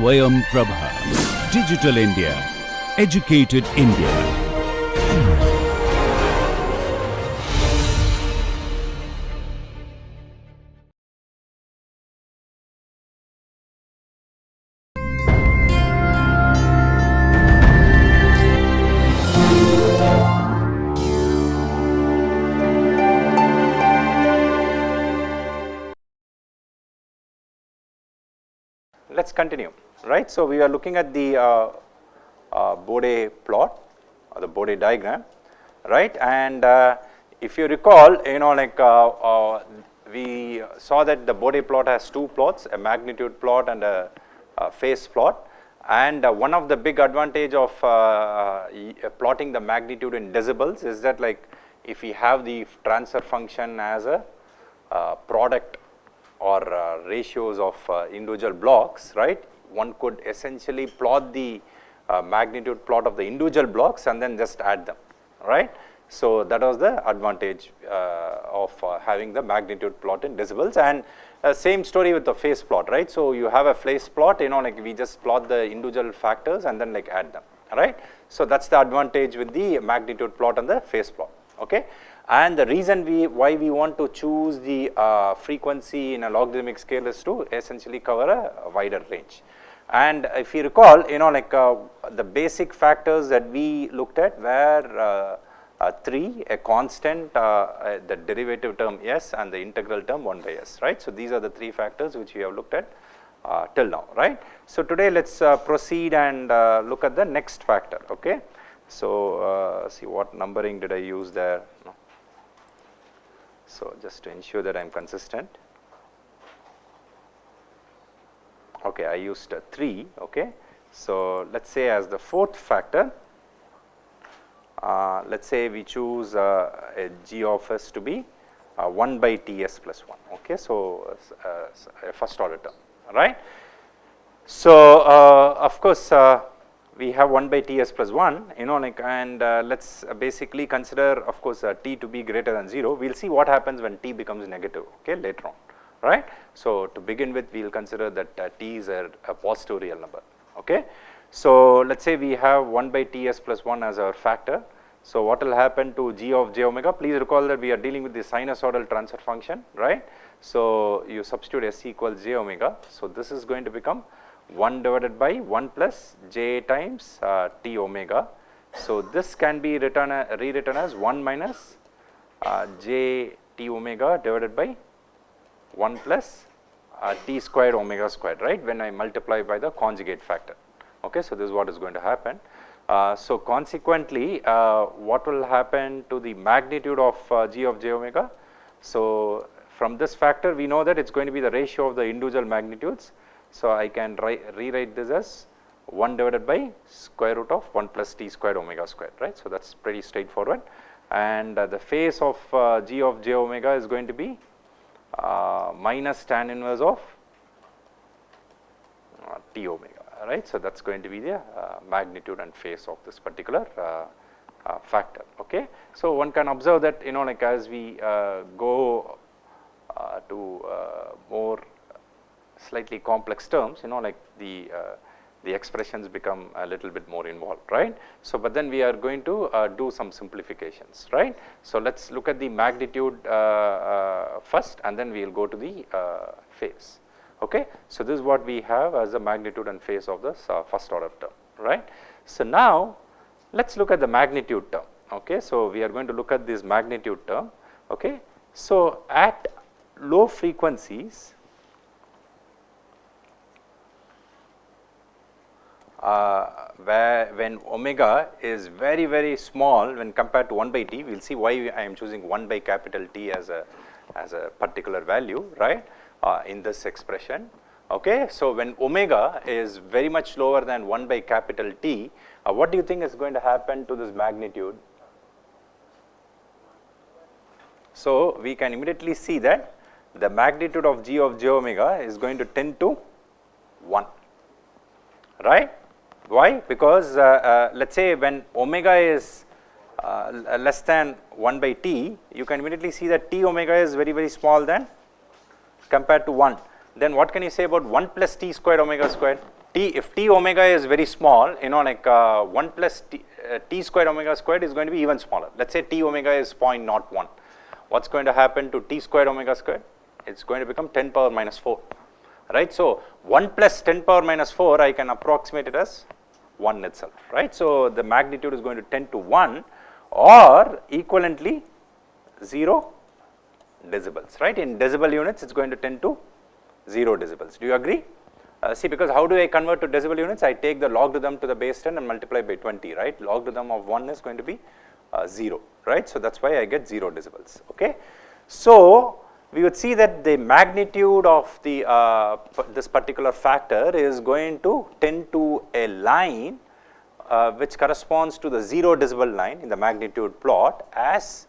Swayam Prabha. Digital India. Educated India. Let's continue, right? So, we are looking at the Bode plot or the Bode diagram, right? And if you recall, we saw that the Bode plot has two plots, a magnitude plot and a phase plot. And one of the big advantage of plotting the magnitude in decibels is that, like, if we have the transfer function as a product or ratios of individual blocks, right, one could essentially plot the magnitude plot of the individual blocks and then just add them, right. So, that was the advantage of having the magnitude plot in decibels, and same story with the phase plot, right. So, you have a phase plot, like we just plot the individual factors and then like add them, right. So, that is the advantage with the magnitude plot and the phase plot, okay. And the reason why we want to choose the frequency in a logarithmic scale is to essentially cover a wider range. And if you recall, the basic factors that we looked at were 3, a constant, the derivative term s, and the integral term 1 by s, right. So, these are the 3 factors which we have looked at till now, right. So, today let us proceed and look at the next factor, okay. So, see what numbering did I use there. No. So, just to ensure that I am consistent, okay, I used 3, okay. So, let us say as the 4th factor, let us say we choose a g of s to be 1 by Ts plus 1, okay. So, a first order term, right. So, of course, we have 1 by Ts plus 1, and let us basically consider, of course, t to be greater than 0. We will see what happens when t becomes negative, okay, later on, right. So, to begin with, we will consider that t is a positive real number, okay. So, let us say we have 1 by Ts plus 1 as our factor. So, what will happen to g of j omega? Please recall that we are dealing with the sinusoidal transfer function, right. So, you substitute s equals j omega. So, this is going to become 1 divided by 1 plus j times t omega. So, this can be rewritten as 1 minus j t omega divided by 1 plus t squared omega squared, right, when I multiply by the conjugate factor, okay. So, this is what is going to happen. So, consequently, what will happen to the magnitude of g of j omega? So, from this factor we know that it is going to be the ratio of the individual magnitudes. So, I can rewrite this as 1 divided by square root of 1 plus t squared omega squared, right. So, that is pretty straightforward, and the phase of g of j omega is going to be minus tan inverse of t omega, right. So, that is going to be the magnitude and phase of this particular factor, okay. So, one can observe that, like as we go to more slightly complex terms, like the expressions become a little bit more involved, right. So, but then we are going to do some simplifications, right. So, let us look at the magnitude first, and then we will go to the phase, okay. So, this is what we have as the magnitude and phase of this first order term, right. So, now let us look at the magnitude term, okay. So, we are going to look at this magnitude term, okay. So, at low frequencies, when omega is very, very small when compared to 1 by t, we will see why I am choosing 1 by capital T as a particular value, right, in this expression, okay. So, when omega is very much lower than 1 by capital T, what do you think is going to happen to this magnitude? So, we can immediately see that the magnitude of g of j omega is going to tend to 1, right. Why? Because let us say when omega is less than 1 by t, you can immediately see that t omega is very, very small than compared to 1. Then what can you say about 1 plus t squared omega squared? if t omega is very small, you know, like 1 plus t squared omega squared is going to be even smaller. Let's say t omega is 0.01. What's going to happen to t squared omega squared? It's going to become 10 power minus 4, right? So 1 plus 10 power minus 4, I can approximate it as 1 itself, right? So the magnitude is going to tend to 1 or equivalently 0 decibels, right? In decibel units, it's going to tend to 0 decibels. Do you agree? See, because how do I convert to decibel units? I take the logarithm to the base 10 and multiply by 20, right? Logarithm of 1 is going to be 0, right? So that's why I get 0 decibels, okay? So we would see that the magnitude of the this particular factor is going to tend to a line which corresponds to the 0 decibel line in the magnitude plot as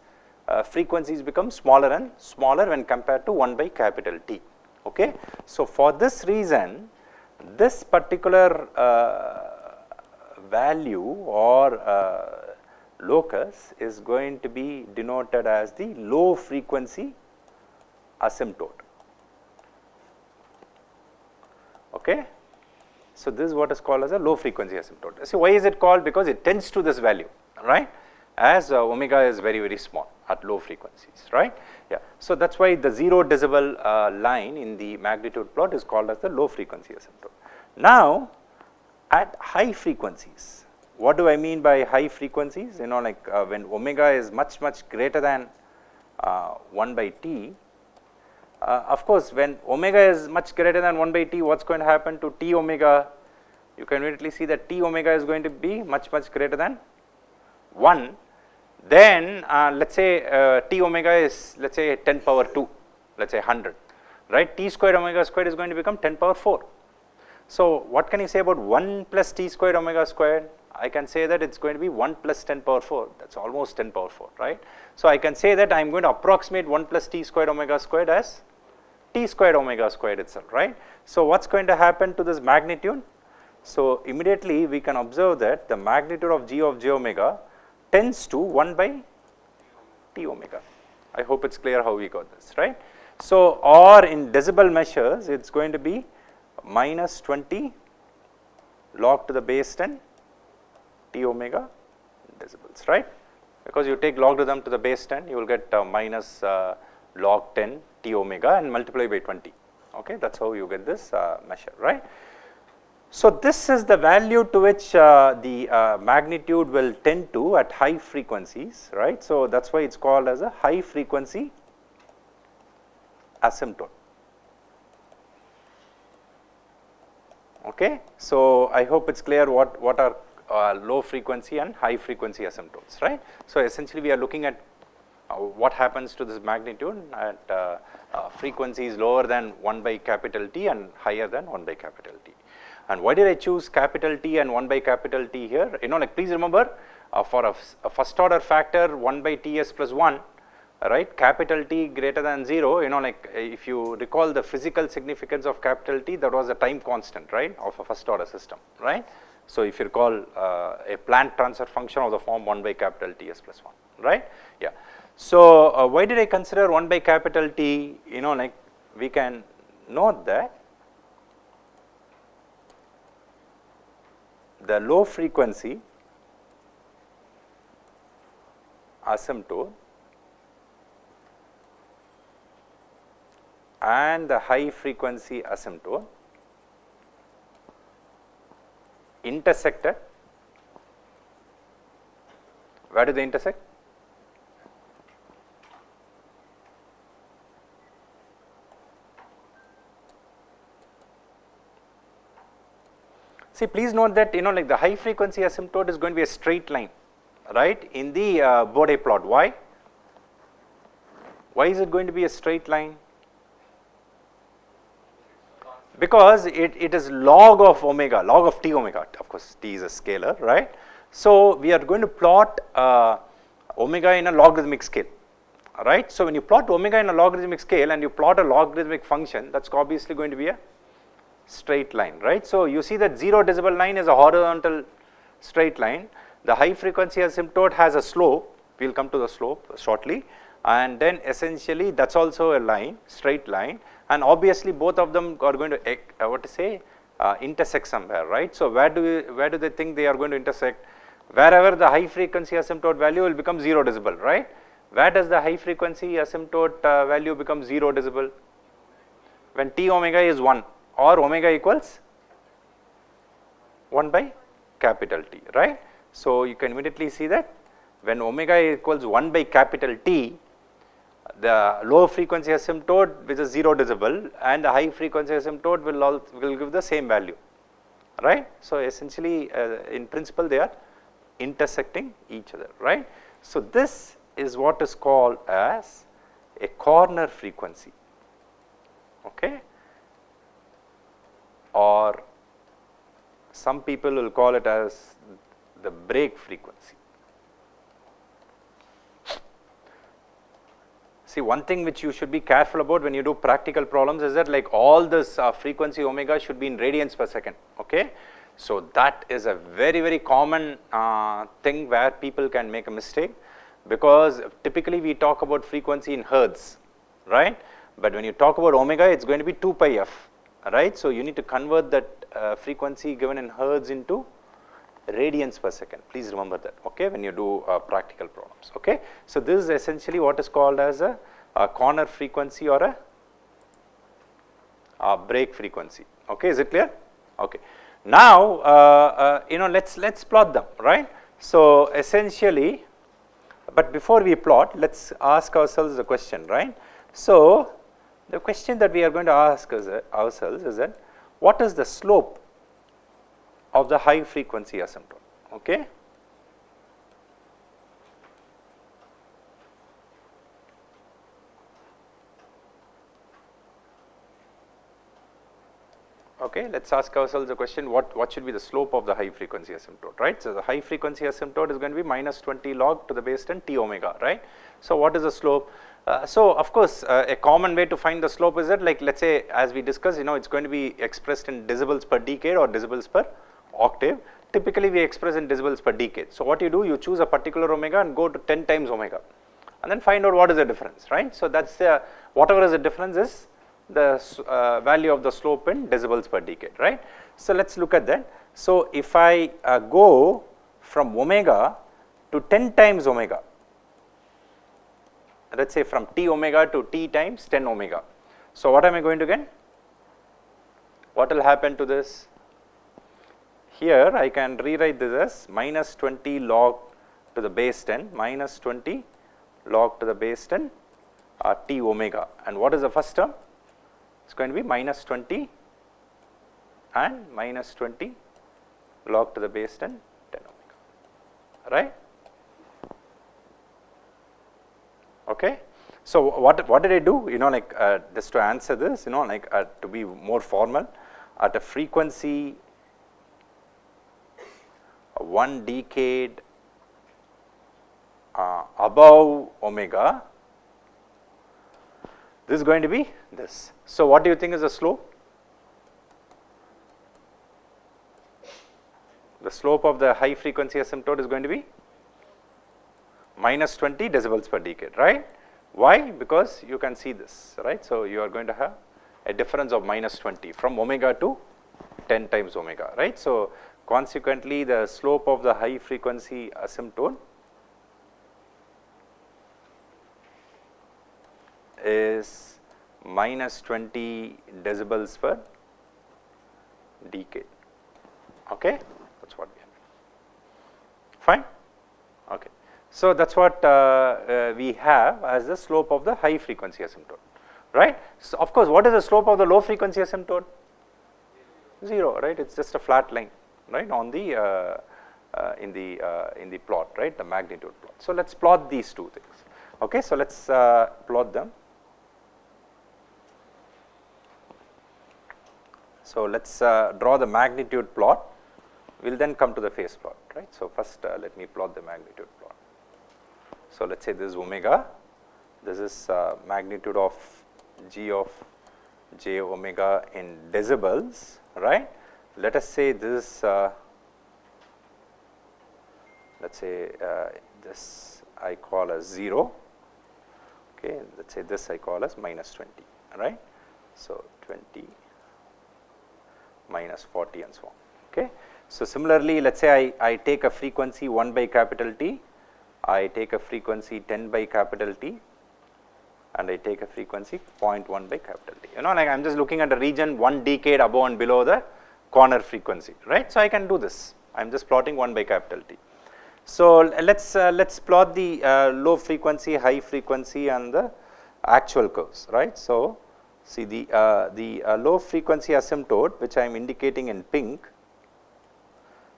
frequencies become smaller and smaller when compared to 1 by capital T, okay? So for this reason, this particular value or locus is going to be denoted as the low frequency asymptote, okay? So this is what is called as a low frequency asymptote. See, why is it called? Because it tends to this value, right? As omega is very, very small at low frequencies, right? Yeah. So that's why the 0 decibel line in the magnitude plot is called as the low frequency asymptote. Now, at high frequencies, what do I mean by high frequencies? You know, like when omega is much, much greater than 1 by t, of course, when omega is much greater than 1 by t, what's going to happen to t omega? You can immediately see that t omega is going to be much, much greater than 1. Then let's say t omega is, let's say 10 power 2, let's say 100, right? T squared omega squared is going to become 10 power 4. So what can you say about 1 plus t squared omega squared? I can say that it's going to be 1 plus 10 power 4, that's almost 10 power 4, right? So I can say that I'm going to approximate 1 plus t squared omega squared as t squared omega squared itself, right? So what's going to happen to this magnitude? So immediately we can observe that the magnitude of g omega tends to 1 by t omega. I hope it's clear how we got this, right? So or in decibel measures, it's going to be minus 20 log to the base 10 t omega decibels, right? Because you take logarithm to the base 10, you will get minus log 10 t omega and multiply by 20, okay? That's how you get this measure, right? So this is the value to which the magnitude will tend to at high frequencies, right? So that's why it's called as a high frequency asymptote, okay? So I hope it's clear what are low frequency and high frequency asymptotes, right? So essentially we are looking at what happens to this magnitude at frequencies lower than 1 by capital T and higher than 1 by capital T. And why did I choose capital T and 1 by capital T here? You know, like please remember for a first order factor 1 by Ts plus 1, right, capital T greater than 0, you know, like if you recall the physical significance of capital T, that was a time constant, right, of a first order system, right? So if you recall a Planck transfer function of the form 1 by capital Ts plus 1, right? Yeah. So why did I consider 1 by capital T? You know, like we can note that the low frequency asymptote and the high frequency asymptote intersected. Where do they intersect? See, please note that, you know, like the high frequency asymptote is going to be a straight line, right, in the Bode plot. Why? Why is it going to be a straight line? Because it is log of omega, log of t omega, of course t is a scalar, right? So we are going to plot omega in a logarithmic scale, right? So when you plot omega in a logarithmic scale and you plot a logarithmic function, that's obviously going to be a straight line, right? So you see that 0 decibel line is a horizontal straight line. The high frequency asymptote has a slope, we will come to the slope shortly, and then essentially that's also a line, straight line, and obviously both of them are going to intersect somewhere, right. So where do they think they are going to intersect? Wherever the high frequency asymptote value will become 0 decibel, right. Where does the high frequency asymptote value become 0 decibel? When t omega is 1 or omega equals 1 by capital T, right. So you can immediately see that when omega equals 1 by capital T, the low frequency asymptote which is 0 decibel and the high frequency asymptote will give the same value, right. So essentially in principle they are intersecting each other, right. So this is what is called as a corner frequency, okay, or some people will call it as the break frequency. See, one thing which you should be careful about when you do practical problems is that like all this frequency omega should be in radians per second, okay. So that is a very, very common thing where people can make a mistake, because typically we talk about frequency in hertz, right, but when you talk about omega it's going to be 2 pi f, right. So you need to convert that frequency given in hertz into radians per second, please remember that, okay, when you do practical problems, okay. So this is essentially what is called as a corner frequency or a break frequency, okay, is it clear? Okay. Now let's plot them, right. So essentially, but before we plot, let's ask ourselves the question, right. So the question that we are going to ask ourselves is that what is the slope of the high frequency asymptote, okay. Okay, let's ask ourselves the question, what should be the slope of the high frequency asymptote, right. So the high frequency asymptote is going to be minus 20 log to the base 10 t omega, right. So what is the slope? So of course a common way to find the slope is that, like, let's say as we discussed, it's going to be expressed in decibels per decade or decibels per octave. Typically we express in decibels per decade. So what you do, you choose a particular omega and go to 10 times omega and then find out what is the difference, right. So that's whatever is the difference is the value of the slope in decibels per decade, right. So let's look at that. So if I go from omega to 10 times omega, let's say from t omega to t times 10 omega. So what am I going to get? What will happen to this? Here I can rewrite this as minus 20 log to the base 10 minus 20 log to the base 10 t omega, and what is the first term? It's going to be minus 20 and minus 20 log to the base 10 omega, right. Okay. So what did I do? Just to answer this, to be more formal, at a frequency 1 decade above omega, this is going to be this. So what do you think is the slope? The slope of the high frequency asymptote is going to be minus 20 decibels per decade, right. Why? Because you can see this, right. So you are going to have a difference of minus 20 from omega to 10 times omega, right. So consequently the slope of the high frequency asymptote is minus 20 decibels per decade, okay. That's what we have. Fine, okay. So that's what we have as the slope of the high frequency asymptote, right. So of course, what is the slope of the low frequency asymptote? 0, right. It's just a flat line, right, on the in the plot, right, the magnitude plot. So let's plot these two things, okay. So let's plot them. So let's draw the magnitude plot. We'll then come to the phase plot, right. So first let me plot the magnitude plot. So let's say this is omega, this is magnitude of g of j omega in decibels, right. Let us say this, let's say this I call as 0, okay. Let's say this I call as minus 20, right. So 20 minus 40 and so on. Okay. So, similarly, let us say I take a frequency 1 by capital T, I take a frequency 10 by capital T, and I take a frequency 0.1 by capital T. Like I am just looking at a region 1 decade above and below the corner frequency, right. So, I can do this, I am just plotting 1 by capital T. So, let's plot the low frequency, high frequency and the actual curves, right. So, see the low frequency asymptote, which I am indicating in pink,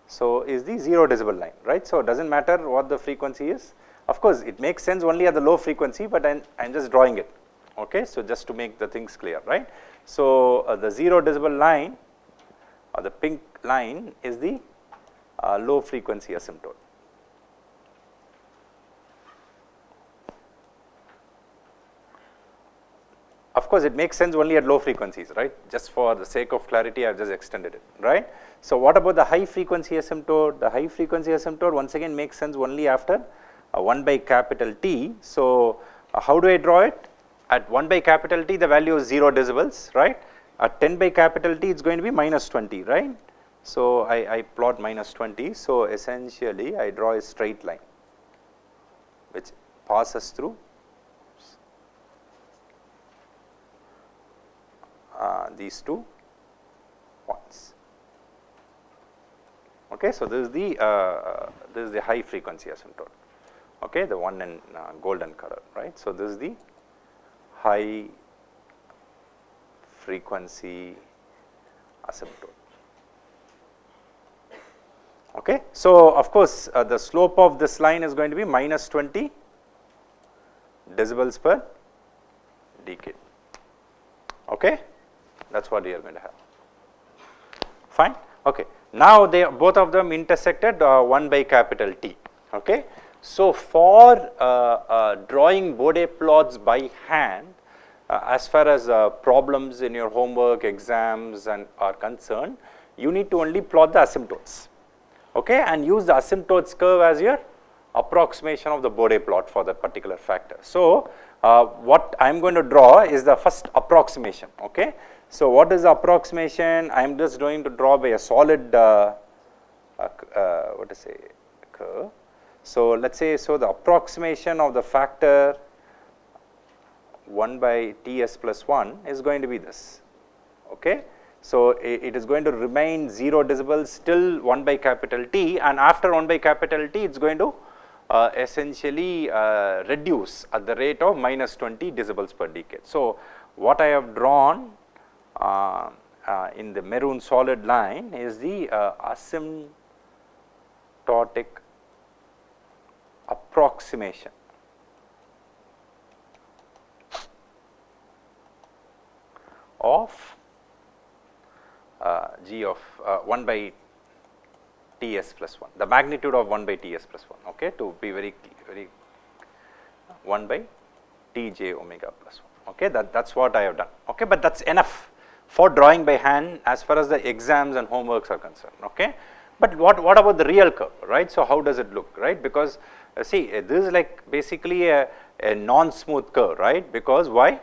so is the 0 decibel line, right. So, it does not matter what the frequency is, of course it makes sense only at the low frequency, but I am just drawing it, okay. So, just to make the things clear, right. So, the 0 decibel line or the pink line is the low frequency asymptote. Of course, it makes sense only at low frequencies, right. Just for the sake of clarity, I have just extended it, right. So, what about the high frequency asymptote? The high frequency asymptote once again makes sense only after 1 by capital T. So, how do I draw it? At 1 by capital T, the value is 0 decibels, right. At 10 by capital T, it is going to be minus 20, right. So, I plot minus 20. So, essentially, I draw a straight line which passes through these 2 points. Okay, so this is the high frequency asymptote. Okay, the one in golden color, right. So, this is the high frequency asymptote. Okay, so of course, the slope of this line is going to be minus 20 decibels per decade. Okay, that is what we are going to have. Fine. Okay. Now, they both of them intersected 1 by capital T. Okay. So, for drawing Bode plots by hand, as far as problems in your homework, exams and are concerned, you need to only plot the asymptotes, okay, and use the asymptotes curve as your approximation of the Bode plot for that particular factor. So, what I am going to draw is the first approximation. Okay. So, what is the approximation? I am just going to draw by a solid what to say curve. So, let us say, so the approximation of the factor 1 by Ts plus 1 is going to be this. Okay. So, it is going to remain 0 decibels till 1 by capital T, and after 1 by capital T, it is going to essentially reduce at the rate of minus 20 decibels per decade. So, what I have drawn in the maroon solid line is the asymptotic approximation of G of 1 by Ts plus 1, the magnitude of 1 by Ts plus 1, okay, to be very 1 by Tj omega plus 1, okay, that is what I have done, okay, but that is enough for drawing by hand as far as the exams and homeworks are concerned, okay. But what about the real curve, right? So, how does it look, right? Because see, this is like basically a non-smooth curve, right? Because why?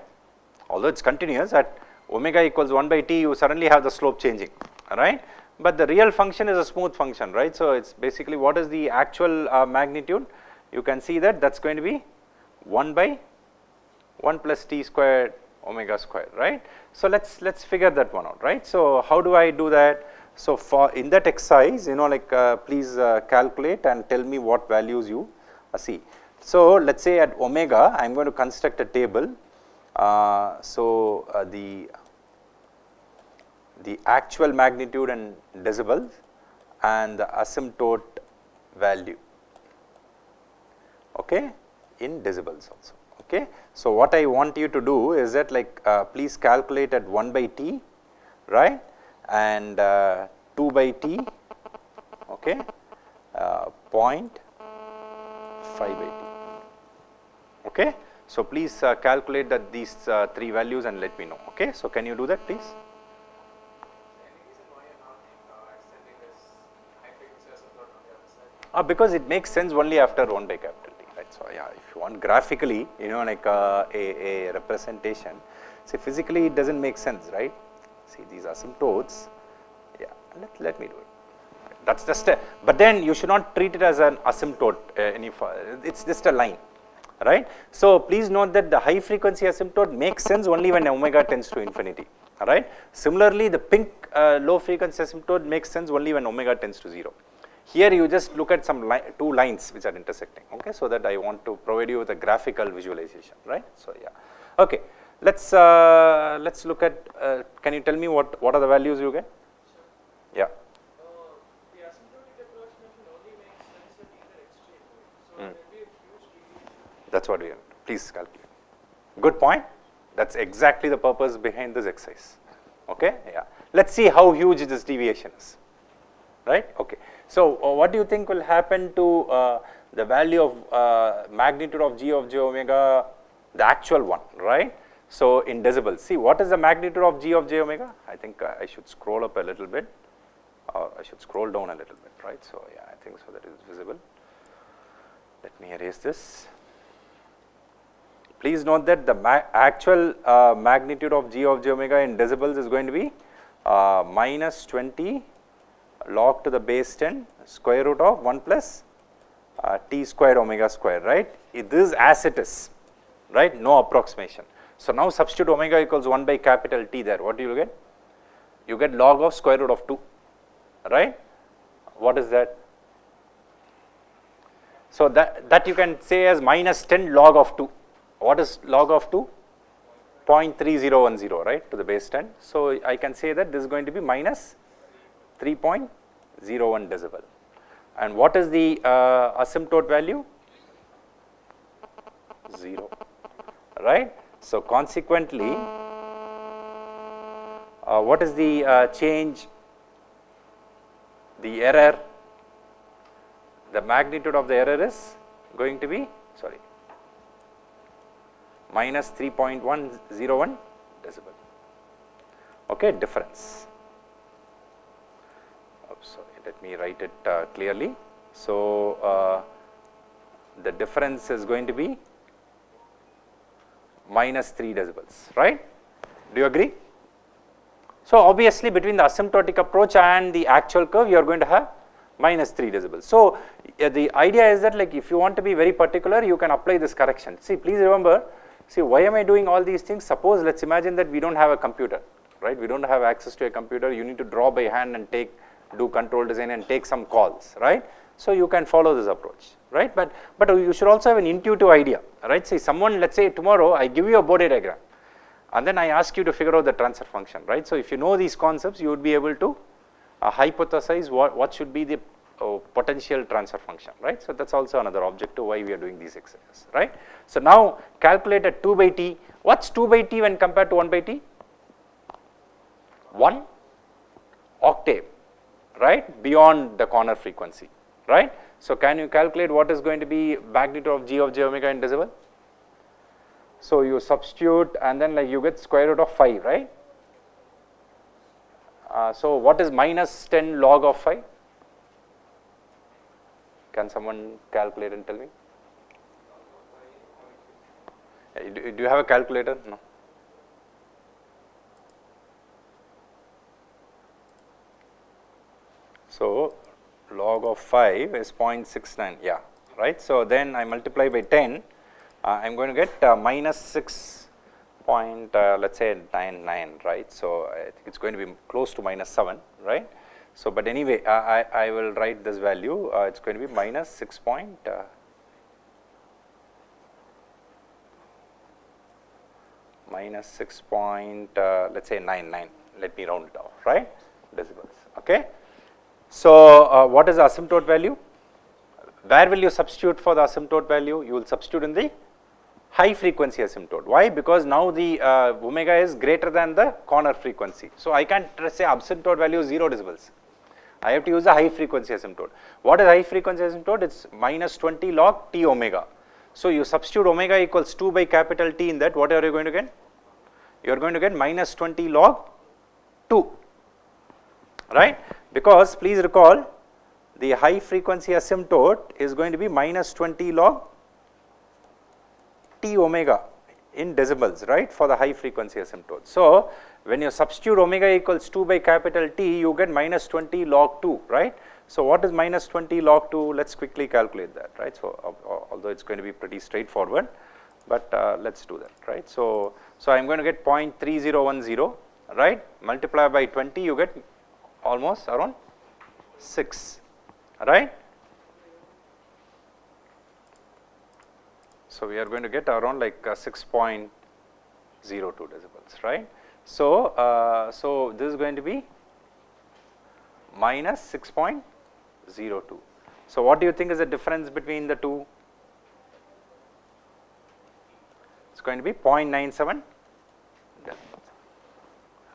Although it is continuous, at omega equals 1 by T, you suddenly have the slope changing, right? But the real function is a smooth function, right? So, it is basically what is the actual magnitude? You can see that is going to be 1 by 1 plus T squared omega squared, right? So, let's figure that one out, right? So, how do I do that? So, for in that exercise, like please calculate and tell me what values you see. So, let us say at omega, I am going to construct a table. So, the actual magnitude in decibels and the asymptote value, okay, in decibels also, okay. So, what I want you to do is that like please calculate at 1 by T, right, and 2 by T, okay, 0.5 by T, okay. So, please calculate that these 3 values and let me know, okay. So, can you do that please? Because it makes sense only after 1 by capital T, right. So, yeah, if you want graphically, like a representation, see physically it does not make sense, right. See these asymptotes Yeah, let me do it. That's just a, but then you should not treat it as an asymptote, it's just a line, right? So please note that the high frequency asymptote makes sense only when omega tends to infinity, all right? Similarly, the pink low frequency asymptote makes sense only when omega tends to 0. Here you just look at some two lines which are intersecting, okay? So that I want to provide you with a graphical visualization, right? So yeah, okay. Let's look at, can you tell me what are the values you get? Yeah. The asymptotic approximation only makes sense at either extreme, so there will be a huge deviation. That's what we are. Please calculate. Good point. That's exactly the purpose behind this exercise. Okay. Yeah. Let's see how huge this deviation is. Right. Okay. So what do you think will happen to the value of magnitude of g of j omega, the actual one, right? So in decibels. See, what is the magnitude of g of j omega? I think I should scroll up a little bit, or I should scroll down a little bit, right? So yeah, I think so that is visible. Let me erase this. Please note that the actual magnitude of g of j omega in decibels is going to be minus 20 log to the base 10 square root of 1 plus t square omega square, right? This is as it is, right? No approximation. So now substitute omega equals 1 by capital T there. What do you get? You get log of square root of 2, right? What is that? So that you can say as minus 10 log of 2. What is log of 2? 0.3010, right, to the base 10. So I can say that this is going to be minus 3.01 decibel. And what is the asymptote value? 0, right? So consequently, what is the change? The error, the magnitude of the error is going to be, sorry, minus 3.101 decibel. Okay, difference. Sorry, let me write it clearly. So the difference is going to be minus 3 decibels, right? Do you agree? So obviously between the asymptotic approach and the actual curve, you are going to have minus 3 decibels. So the idea is that, like, if you want to be very particular, you can apply this correction. See, please remember, see, why am I doing all these things? Suppose, let's imagine that we don't have a computer, right? We don't have access to a computer. You need to draw by hand and do control design and take some calls, right? So you can follow this approach, right? But you should also have an intuitive idea, right? See, someone, let's say tomorrow I give you a Bode diagram, and then I ask you to figure out the transfer function, right? So if you know these concepts, you would be able to hypothesize what should be the potential transfer function, right? So that's also another objective why we are doing these exercises, right? So now calculate at 2 by t. What's 2 by t when compared to 1 by t? 1 octave, right? Beyond the corner frequency, right? So can you calculate what is going to be magnitude of g of j omega in decibel? So you substitute and then, like, you get square root of 5, right? So what is minus 10 log of 5? Can someone calculate and tell me? Do you have a calculator? No. So log of 5 is 0.69, yeah, right? So then I multiply by 10, I'm going to get minus 6 point, let's say 99, right? So I think it's going to be close to minus 7, right? So, but anyway, I will write this value, it's going to be minus 6 point, let's say 99, let me round it off, right? Decibels, okay? So what is the asymptote value? Where will you substitute for the asymptote value? You will substitute in the high frequency asymptote. Why? Because now the omega is greater than the corner frequency. So I can't say asymptote value is 0 decibels. I have to use the high frequency asymptote. What is high frequency asymptote? It's minus 20 log t omega. So you substitute omega equals 2 by capital T in that, what are you going to get? You are going to get minus 20 log 2, right? Because please recall, the high frequency asymptote is going to be minus 20 log t omega in decibels, right, for the high frequency asymptote. So when you substitute omega equals 2 by capital T, you get minus 20 log 2, right? So what is minus 20 log 2? Let's quickly calculate that, right? So although it's going to be pretty straightforward, but let's do that, right? So I'm going to get 0.3010, right? Multiply by 20, you get almost around 6, right? So we are going to get around like 6.02 decibels, right? So so this is going to be minus 6.02. So what do you think is the difference between the two? It's going to be 0.97 decibels.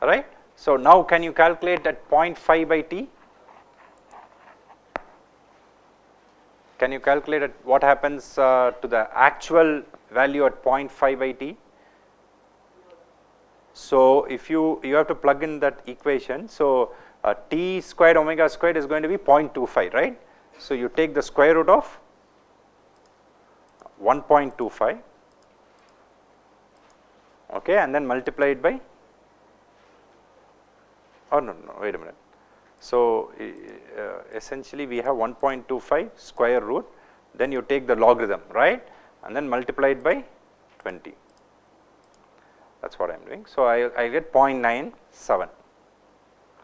All right. So now can you calculate at 0.5 by T? Can you calculate at what happens to the actual value at 0.5 by T? So if you have to plug in that equation, so T squared omega squared is going to be 0.25, right? So you take the square root of 1.25, okay, and then multiply it by, oh no, wait a minute. So essentially we have 1.25 square root, then you take the logarithm, right, and then multiply it by 20. That's what I am doing. So I get 0.97,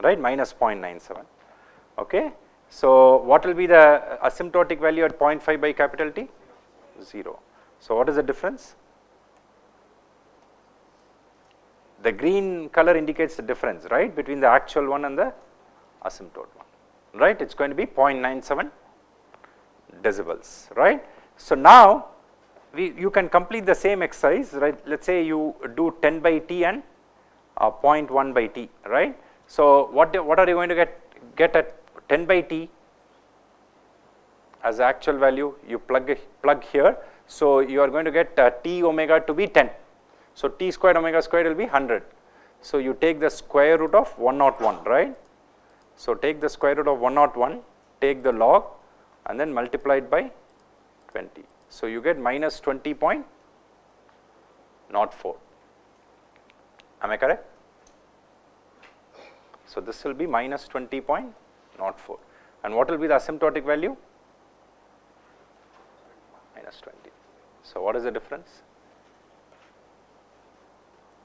right, minus 0.97, okay. So what will be the asymptotic value at 0.5 by capital T? 0. So what is the difference? The green color indicates the difference, right, between the actual one and the asymptote one, right? It's going to be 0.97 decibels, right? So now you can complete the same exercise, right? Let's say you do 10 by T and 0.1 by T, right? So what are you going to get at 10 by T as the actual value? You plug here, so you are going to get T omega to be 10. So T squared omega squared will be 100. So you take the square root of 101, right? So take the square root of 101, take the log and then multiply it by 20. So you get minus 20.04. Am I correct? So this will be minus 20.04. And what will be the asymptotic value? Minus 20. So what is the difference?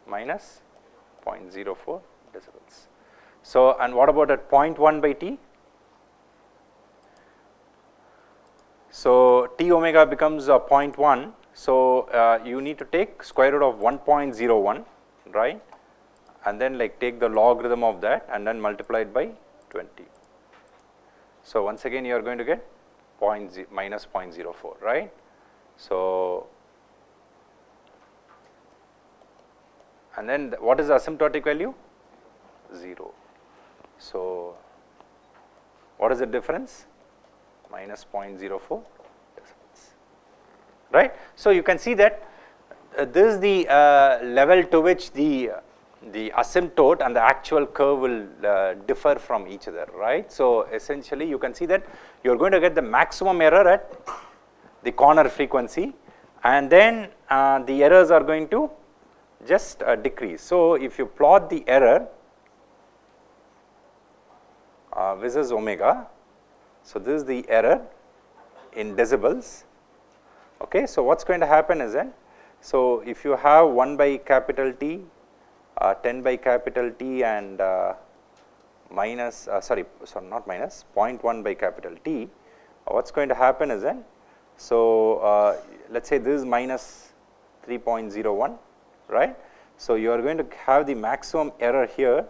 Minus 0.04 decibels. So and what about at 0.1 by T? So T omega becomes 0.1. So you need to take square root of 1.01, right? And then like take the logarithm of that and then multiply it by 20. So once again you are going to get minus 0.04, right? So and then what is the asymptotic value? 0. So what is the difference? Minus 0.04 decibels, right? So you can see that this is the level to which the asymptote and the actual curve will differ from each other, right? So essentially you can see that you are going to get the maximum error at the corner frequency, and then the errors are going to just decrease. So if you plot the error versus omega, so this is the error in decibels, okay. So what's going to happen is then, so if you have 1 by capital T, 10 by capital T and minus, sorry not minus, 0.1 by capital T, what's going to happen is then, so let's say this is minus 3.01, right? So you are going to have the maximum error here.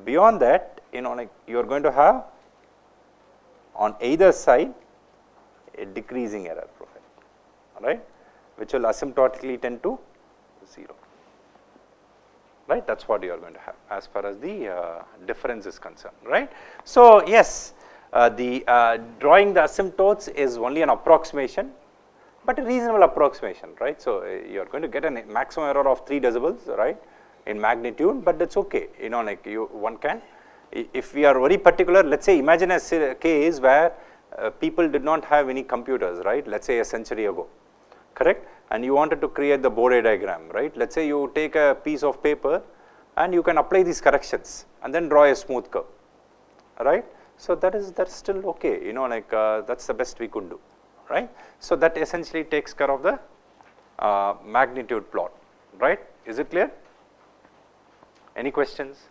Beyond that, you know, like you are going to have on either side a decreasing error profile, right, which will asymptotically tend to 0, right? That's what you are going to have as far as the difference is concerned, right? So yes, drawing the asymptotes is only an approximation, but a reasonable approximation, right? So you are going to get a maximum error of 3 decibels, right, in magnitude, but that's okay, you know, like one can. If we are very particular, let's say imagine a case where people did not have any computers, right, let's say a century ago, correct, and you wanted to create the Bode diagram, right. Let's say you take a piece of paper and you can apply these corrections and then draw a smooth curve, right. So that's still okay, you know, like that's the best we could do, right. So that essentially takes care of the magnitude plot, right. Is it clear? Any questions?